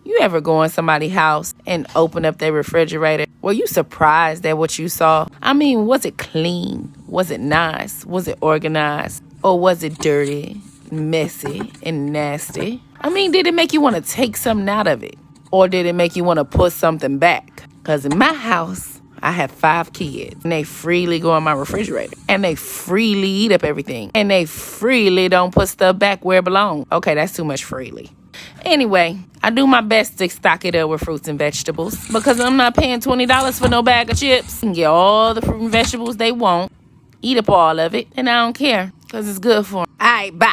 You ever go in somebody's house and open up their refrigerator? Were you surprised at what you saw? I mean, was it clean? Was it nice? Was it organized? Or was it dirty, messy, and nasty? I mean, did it make you want to take something out of it? Or did it make you want to put something back? Because in my house, I have 5 kids, and they freely go in my refrigerator, and they freely eat up everything, and they freely don't put stuff back where it belongs. Okay, that's too much freely. Anyway, I do my best to stock it up with fruits and vegetables because I'm not paying $20 for no bag of chips. And get all the fruit and vegetables they want, eat up all of it, and I don't care because it's good for them. All right, bye.